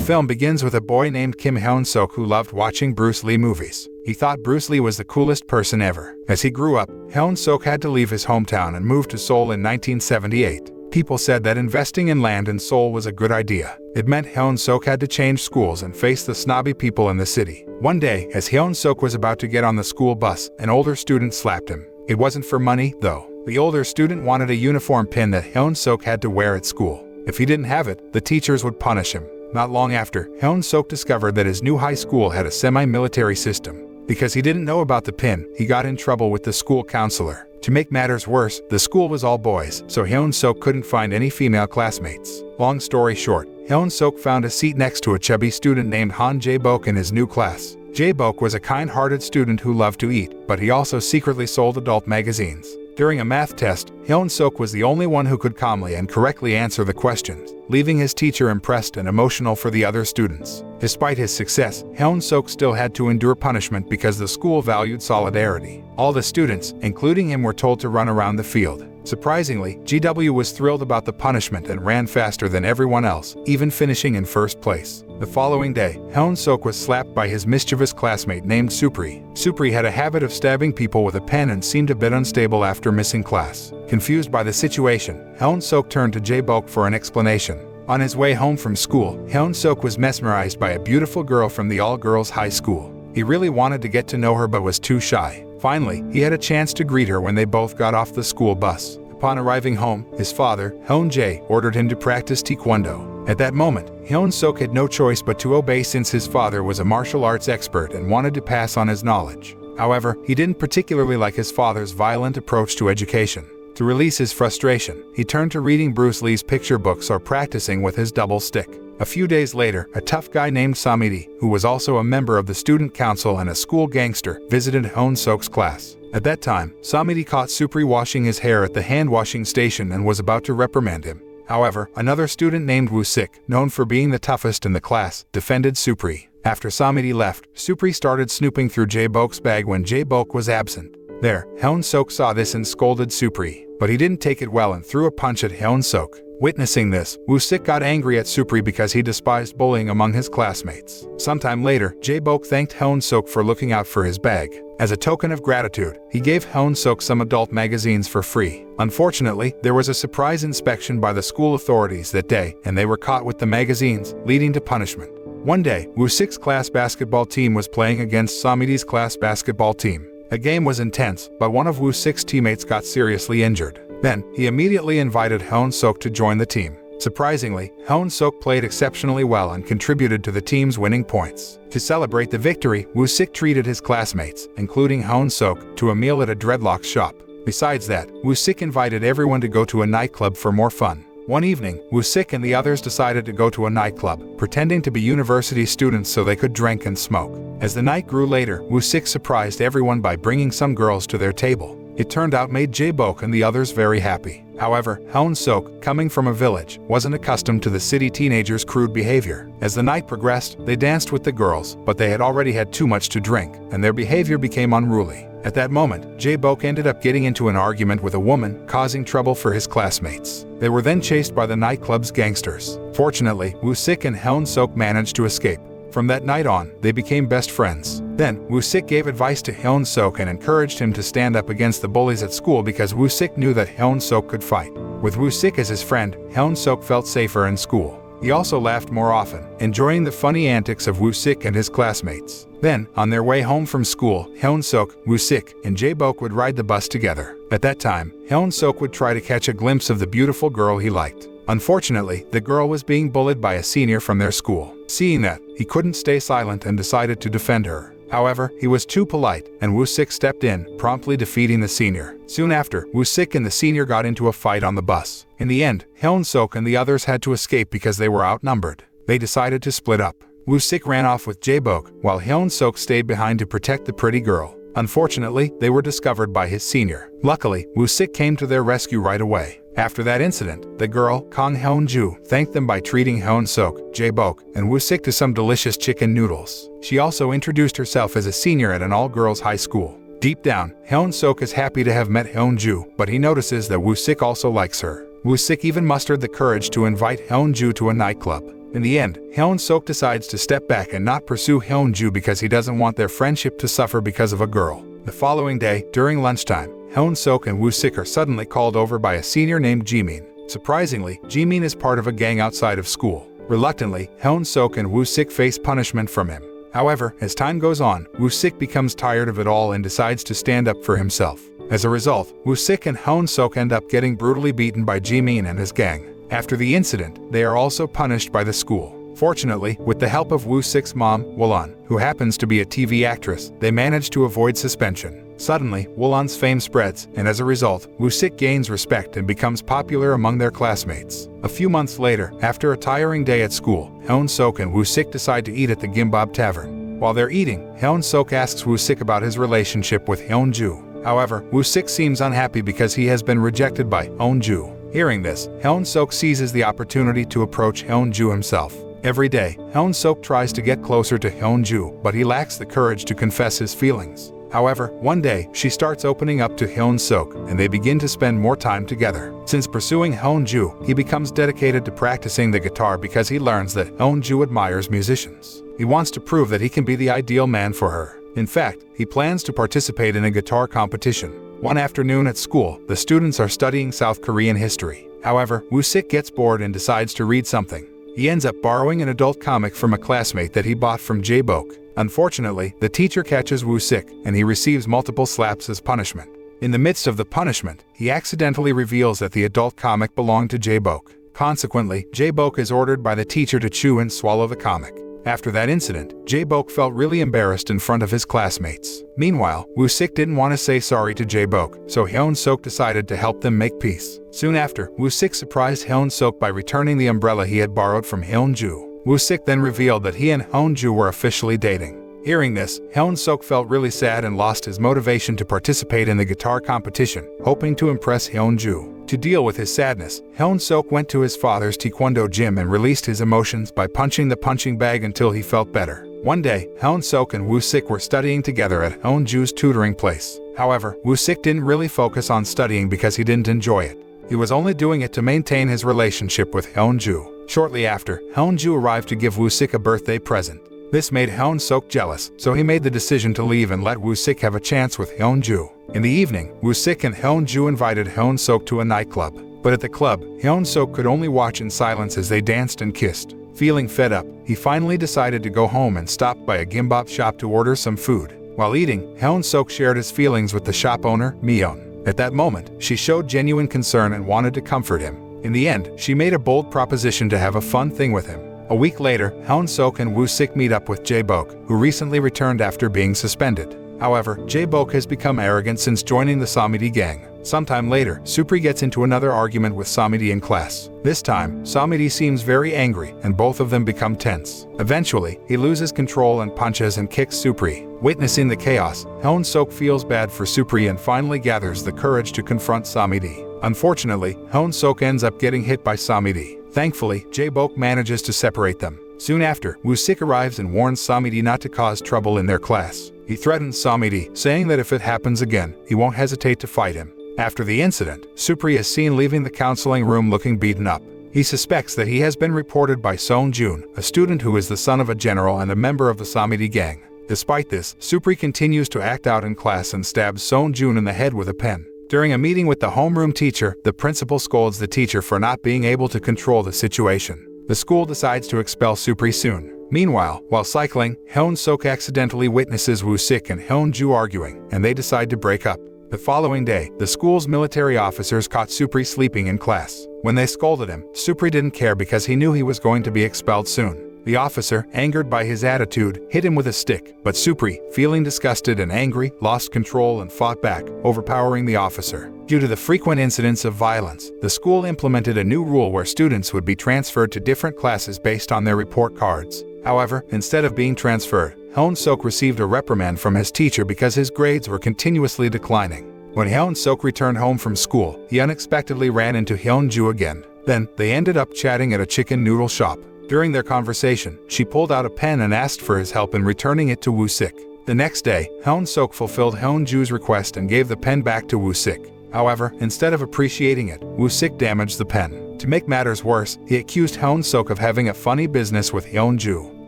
film begins with a boy named Kim Hyun-Suk who loved watching Bruce Lee movies. He thought Bruce Lee was the coolest person ever. As he grew up, Hyun-Suk had to leave his hometown and move to Seoul in 1978. People said that investing in land in Seoul was a good idea. It meant Hyun-Suk had to change schools and face the snobby people in the city. One day, as Hyun-Suk was about to get on the school bus, an older student slapped him. It wasn't for money, though. The older student wanted a uniform pin that Hyun-Suk had to wear at school. If he didn't have it, the teachers would punish him. Not long after, Hyun-Suk discovered that his new high school had a semi-military system. Because he didn't know about the pin, he got in trouble with the school counselor. To make matters worse, the school was all boys, so Hyun-Suk couldn't find any female classmates. Long story short, Hyun-Suk found a seat next to a chubby student named Han Jae-bok in his new class. Jae-bok was a kind-hearted student who loved to eat, but he also secretly sold adult magazines. During a math test, Hyun-Suk was the only one who could calmly and correctly answer the questions, leaving his teacher impressed and emotional for the other students. Despite his success, Hyun-Suk still had to endure punishment because the school valued solidarity. All the students, including him, were told to run around the field. Surprisingly, GW was thrilled about the punishment and ran faster than everyone else, even finishing in first place. The following day, Hyun-Suk was slapped by his mischievous classmate named Supri. Supri had a habit of stabbing people with a pen and seemed a bit unstable after missing class. Confused by the situation, Hyun-Suk turned to Jae-bok for an explanation. On his way home from school, Hyun-Suk was mesmerized by a beautiful girl from the all-girls high school. He really wanted to get to know her but was too shy. Finally, he had a chance to greet her when they both got off the school bus. Upon arriving home, his father, Hyun-jae, ordered him to practice taekwondo. At that moment, Hyun-Suk had no choice but to obey since his father was a martial arts expert and wanted to pass on his knowledge. However, he didn't particularly like his father's violent approach to education. To release his frustration, he turned to reading Bruce Lee's picture books or practicing with his double stick. A few days later, a tough guy named Samiri, who was also a member of the student council and a school gangster, visited Hyun-Suk's class. At that time, Samiri caught Supri washing his hair at the hand-washing station and was about to reprimand him. However, another student named Woo-Sik, known for being the toughest in the class, defended Supri. After Samiri left, Supri started snooping through Jae-bok's bag when Jae-bok was absent. There, Hyun-Suk saw this and scolded Supri, but he didn't take it well and threw a punch at Hyun-Suk. Witnessing this, Woo-Sik got angry at Supri because he despised bullying among his classmates. Sometime later, Jae-bok thanked Hyun-Suk for looking out for his bag. As a token of gratitude, he gave Hyun-Suk some adult magazines for free. Unfortunately, there was a surprise inspection by the school authorities that day, and they were caught with the magazines, leading to punishment. One day, Woo-Sik's class basketball team was playing against Samiri's class basketball team. The game was intense, but one of Woo-Sik's teammates got seriously injured. Then, he immediately invited Hyun-Suk to join the team. Surprisingly, Hyun-Suk played exceptionally well and contributed to the team's winning points. To celebrate the victory, Woo-Sik treated his classmates, including Hyun-Suk, to a meal at a dreadlock shop. Besides that, Woo-Sik invited everyone to go to a nightclub for more fun. One evening, Woo-Sik and the others decided to go to a nightclub, pretending to be university students so they could drink and smoke. As the night grew later, Woo-Sik surprised everyone by bringing some girls to their table. It turned out made Jae-bok and the others very happy. However, Hyun-Suk, coming from a village, wasn't accustomed to the city teenagers' crude behavior. As the night progressed, they danced with the girls, but they had already had too much to drink, and their behavior became unruly. At that moment, Jae-bok ended up getting into an argument with a woman, causing trouble for his classmates. They were then chased by the nightclub's gangsters. Fortunately, Woo-Sik and Hyun-Suk managed to escape. From that night on, they became best friends. Then, Woo-Sik gave advice to Hyun-Suk and encouraged him to stand up against the bullies at school because Woo-Sik knew that Hyun-Suk could fight. With Woo-Sik as his friend, Hyun-Suk felt safer in school. He also laughed more often, enjoying the funny antics of Woo-Sik and his classmates. Then, on their way home from school, Hyun-Suk, Woo-Sik, and Jae-bok would ride the bus together. At that time, Hyun-Suk would try to catch a glimpse of the beautiful girl he liked. Unfortunately, the girl was being bullied by a senior from their school. Seeing that, he couldn't stay silent and decided to defend her. However, he was too polite, and Woo-Sik stepped in, promptly defeating the senior. Soon after, Woo-Sik and the senior got into a fight on the bus. In the end, Hyun-Suk and the others had to escape because they were outnumbered. They decided to split up. Woo-Sik ran off with Jae-bok, while Hyun-Suk stayed behind to protect the pretty girl. Unfortunately, they were discovered by his senior. Luckily, Woo-Sik came to their rescue right away. After that incident, the girl, Kang Eun-Ju, thanked them by treating Hyun-Suk, Jae-bok, and Woo-Sik to some delicious chicken noodles. She also introduced herself as a senior at an all-girls high school. Deep down, Hyun-Suk is happy to have met Hyun-Ju, but he notices that Woo-Sik also likes her. Woo-Sik even mustered the courage to invite Hyun-Ju to a nightclub. In the end, Hyun-Suk decides to step back and not pursue Hyun-Ju because he doesn't want their friendship to suffer because of a girl. The following day, during lunchtime, Hyun-Suk and Woo-Sik are suddenly called over by a senior named Jimin. Surprisingly, Jimin is part of a gang outside of school. Reluctantly, Hyun-Suk and Woo-Sik face punishment from him. However, as time goes on, Woo-Sik becomes tired of it all and decides to stand up for himself. As a result, Woo-Sik and Hyun-Suk end up getting brutally beaten by Jimin and his gang. After the incident, they are also punished by the school. Fortunately, with the help of Woo-Sik's mom, Woo-Lan, who happens to be a TV actress, they manage to avoid suspension. Suddenly, Woo-Lan's fame spreads, and as a result, Woo-Sik gains respect and becomes popular among their classmates. A few months later, after a tiring day at school, Hyun-Suk and Woo-Sik decide to eat at the Gimbap Tavern. While they're eating, Hyun-Suk asks Woo-Sik about his relationship with Hyun-Ju. However, Woo-Sik seems unhappy because he has been rejected by Hyun-Ju. Hearing this, Hyun-Suk seizes the opportunity to approach Hyun-Ju himself. Every day, Hyun-Suk tries to get closer to Hyun-Ju, but he lacks the courage to confess his feelings. However, one day, she starts opening up to Hyun-Suk, and they begin to spend more time together. Since pursuing Hyun-Ju, he becomes dedicated to practicing the guitar because he learns that Hyun-Ju admires musicians. He wants to prove that he can be the ideal man for her. In fact, he plans to participate in a guitar competition. One afternoon at school, the students are studying South Korean history. However, Woo-Sik gets bored and decides to read something. He ends up borrowing an adult comic from a classmate that he bought from Jae-bok. Unfortunately, the teacher catches Woo-Sik, and he receives multiple slaps as punishment. In the midst of the punishment, he accidentally reveals that the adult comic belonged to Jae-bok. Consequently, Jae-bok is ordered by the teacher to chew and swallow the comic. After that incident, Jae-bok felt really embarrassed in front of his classmates. Meanwhile, Woo-Sik didn't want to say sorry to Jae-bok, so Hyun-Suk decided to help them make peace. Soon after, Woo-Sik surprised Hyun-Suk by returning the umbrella he had borrowed from Hyun-Ju. Woo-Sik then revealed that he and Hyun-Ju were officially dating. Hearing this, Hyun-Suk felt really sad and lost his motivation to participate in the guitar competition, hoping to impress Hyun-Ju. To deal with his sadness, Hyun-Suk went to his father's taekwondo gym and released his emotions by punching the punching bag until he felt better. One day, Hyun-Suk and Woo-Sik were studying together at Hyun-Ju's tutoring place. However, Woo-Sik didn't really focus on studying because he didn't enjoy it. He was only doing it to maintain his relationship with Hyun-Ju. Shortly after, Hyun-Ju arrived to give Woo-Sik a birthday present. This made Hyun-Suk jealous, so he made the decision to leave and let Woo-Sik have a chance with Hyun-Ju. In the evening, Woo-Sik and Hyun-Ju invited Hyun-Suk to a nightclub. But at the club, Hyun-Suk could only watch in silence as they danced and kissed. Feeling fed up, he finally decided to go home and stopped by a gimbap shop to order some food. While eating, Hyun-Suk shared his feelings with the shop owner, Miyeon. At that moment, she showed genuine concern and wanted to comfort him. In the end, she made a bold proposition to have a fun thing with him. A week later, Hyun-Suk and Woo-Sik meet up with Jae-bok, who recently returned after being suspended. However, Jae-bok has become arrogant since joining the Samidi gang. Sometime later, Supri gets into another argument with Samidi in class. This time, Samidi seems very angry, and both of them become tense. Eventually, he loses control and punches and kicks Supri. Witnessing the chaos, Hyun-Suk feels bad for Supri and finally gathers the courage to confront Samidi. Unfortunately, Hyun-Suk ends up getting hit by Samidi. Thankfully, Jae-bok manages to separate them. Soon after, Woo-Sik arrives and warns Samidi not to cause trouble in their class. He threatens Samidi, saying that if it happens again, he won't hesitate to fight him. After the incident, Supri is seen leaving the counseling room looking beaten up. He suspects that he has been reported by Song-jun, a student who is the son of a general and a member of the Samidi gang. Despite this, Supri continues to act out in class and stabs Song-jun in the head with a pen. During a meeting with the homeroom teacher, the principal scolds the teacher for not being able to control the situation. The school decides to expel Supri soon. Meanwhile, while cycling, Hyun-Suk accidentally witnesses Woo-Sik and Hyun-Ju arguing, and they decide to break up. The following day, the school's military officers caught Supri sleeping in class. When they scolded him, Supri didn't care because he knew he was going to be expelled soon. The officer, angered by his attitude, hit him with a stick, but Supri, feeling disgusted and angry, lost control and fought back, overpowering the officer. Due to the frequent incidents of violence, the school implemented a new rule where students would be transferred to different classes based on their report cards. However, instead of being transferred, Hyun-Suk received a reprimand from his teacher because his grades were continuously declining. When Hyun-Suk returned home from school, he unexpectedly ran into Hyun-Ju again. Then, they ended up chatting at a chicken noodle shop. During their conversation, she pulled out a pen and asked for his help in returning it to Woo-Sik. The next day, Hyun-Suk fulfilled Hyun-Ju's request and gave the pen back to Woo-Sik. However, instead of appreciating it, Woo-Sik damaged the pen. To make matters worse, he accused Hyun-Suk of having a funny business with Hyun-Ju.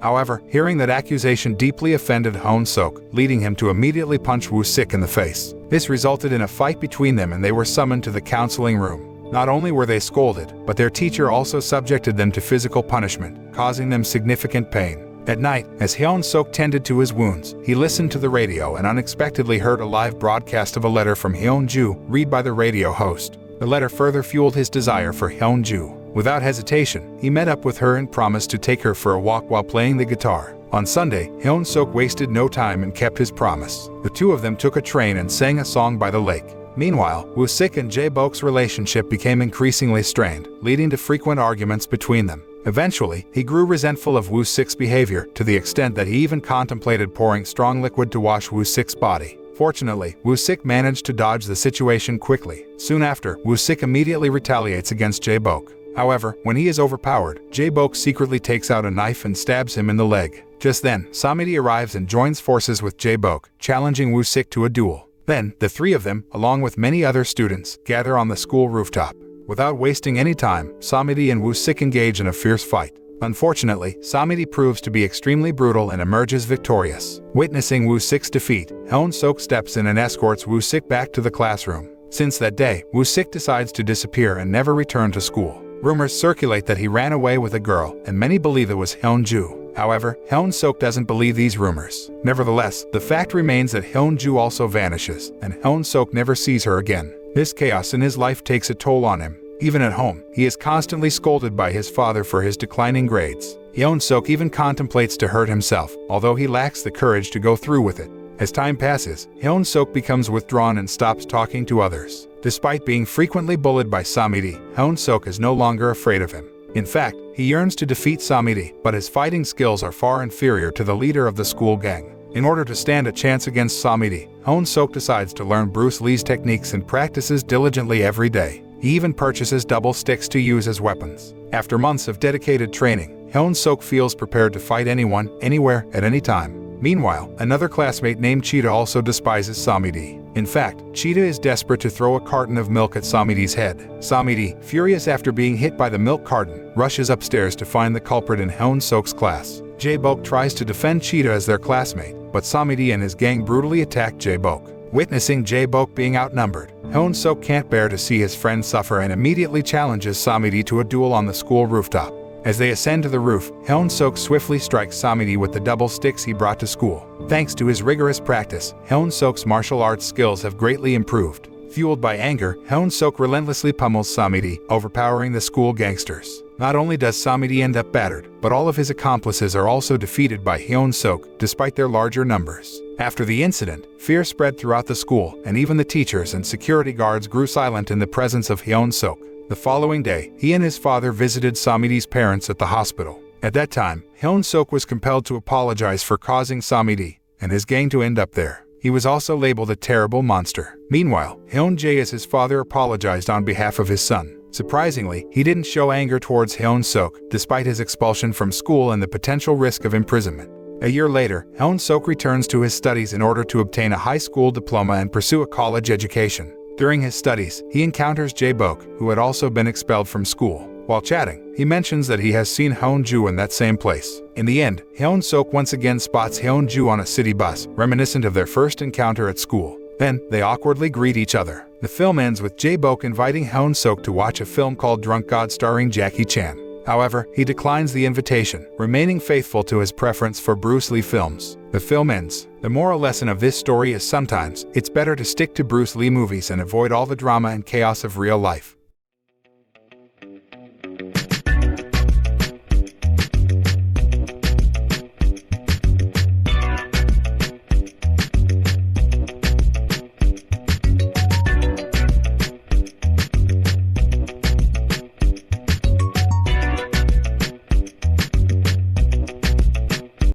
However, hearing that accusation deeply offended Hyun-Suk, leading him to immediately punch Woo-Sik in the face. This resulted in a fight between them and they were summoned to the counseling room. Not only were they scolded, but their teacher also subjected them to physical punishment, causing them significant pain. At night, as Hyun-Suk tended to his wounds, he listened to the radio and unexpectedly heard a live broadcast of a letter from Hyun-Ju read by the radio host. The letter further fueled his desire for Hyun-Ju. Without hesitation, he met up with her and promised to take her for a walk while playing the guitar. On Sunday, Hyun-Suk wasted no time and kept his promise. The two of them took a train and sang a song by the lake. Meanwhile, Woo-Sik and Jae-bok's relationship became increasingly strained, leading to frequent arguments between them. Eventually, he grew resentful of Woo-Sik's behavior to the extent that he even contemplated pouring strong liquid to wash Woo-Sik's body. Fortunately, Woo-Sik managed to dodge the situation quickly. Soon after, Woo-Sik immediately retaliates against Jae-bok. However, when he is overpowered, Jae-bok secretly takes out a knife and stabs him in the leg. Just then, Samidi arrives and joins forces with Jae-bok, challenging Woo-Sik to a duel. Then, the three of them, along with many other students, gather on the school rooftop. Without wasting any time, Samidi and Woo-Sik engage in a fierce fight. Unfortunately, Samidi proves to be extremely brutal and emerges victorious. Witnessing Woo-Sik's defeat, Hyun-Suk steps in and escorts Woo-Sik back to the classroom. Since that day, Woo-Sik decides to disappear and never return to school. Rumors circulate that he ran away with a girl, and many believe it was Hyun-Ju. However, Hyun-Suk doesn't believe these rumors. Nevertheless, the fact remains that Hyun-Ju also vanishes, and Hyun-Suk never sees her again. This chaos in his life takes a toll on him. Even at home, he is constantly scolded by his father for his declining grades. Hyun-Suk even contemplates to hurt himself, although he lacks the courage to go through with it. As time passes, Hyun-Suk becomes withdrawn and stops talking to others. Despite being frequently bullied by Samidi, Hyun-Suk is no longer afraid of him. In fact, he yearns to defeat Samidi, but his fighting skills are far inferior to the leader of the school gang. In order to stand a chance against Samidi, Hyun-Suk decides to learn Bruce Lee's techniques and practices diligently every day. He even purchases double sticks to use as weapons. After months of dedicated training, Hyun-Suk feels prepared to fight anyone, anywhere, at any time. Meanwhile, another classmate named Cheetah also despises Samidi. In fact, Cheetah is desperate to throw a carton of milk at Samidi's head. Samidi, furious after being hit by the milk carton, rushes upstairs to find the culprit in Hyun-Suk's class. Jae-bok tries to defend Cheetah as their classmate, but Samidi and his gang brutally attack Jae-bok. Witnessing Jae-bok being outnumbered, Hyun-Suk can't bear to see his friend suffer and immediately challenges Samidi to a duel on the school rooftop. As they ascend to the roof, Hyun-Suk swiftly strikes Samidi with the double sticks he brought to school. Thanks to his rigorous practice, Hyun-Suk's martial arts skills have greatly improved. Fueled by anger, Hyun-Suk relentlessly pummels Samidi, overpowering the school gangsters. Not only does Samidi end up battered, but all of his accomplices are also defeated by Hyun-Suk, despite their larger numbers. After the incident, fear spread throughout the school, and even the teachers and security guards grew silent in the presence of Hyun-Suk. The following day, he and his father visited Samidi's parents at the hospital. At that time, Hyun-Suk was compelled to apologize for causing Samidi and his gang to end up there. He was also labeled a terrible monster. Meanwhile, Hyun-Jae as his father apologized on behalf of his son. Surprisingly, he didn't show anger towards Hyun-Suk, despite his expulsion from school and the potential risk of imprisonment. A year later, Hyun-Suk returns to his studies in order to obtain a high school diploma and pursue a college education. During his studies, he encounters Jae-bok, who had also been expelled from school. While chatting, he mentions that he has seen Hyun-Ju in that same place. In the end, Hyun-Suk once again spots Hyun-Ju on a city bus, reminiscent of their first encounter at school. Then, they awkwardly greet each other. The film ends with Jae-bok inviting Hyun-Suk to watch a film called Drunk God starring Jackie Chan. However, he declines the invitation, remaining faithful to his preference for Bruce Lee films. The film ends. The moral lesson of this story is sometimes it's better to stick to Bruce Lee movies and avoid all the drama and chaos of real life.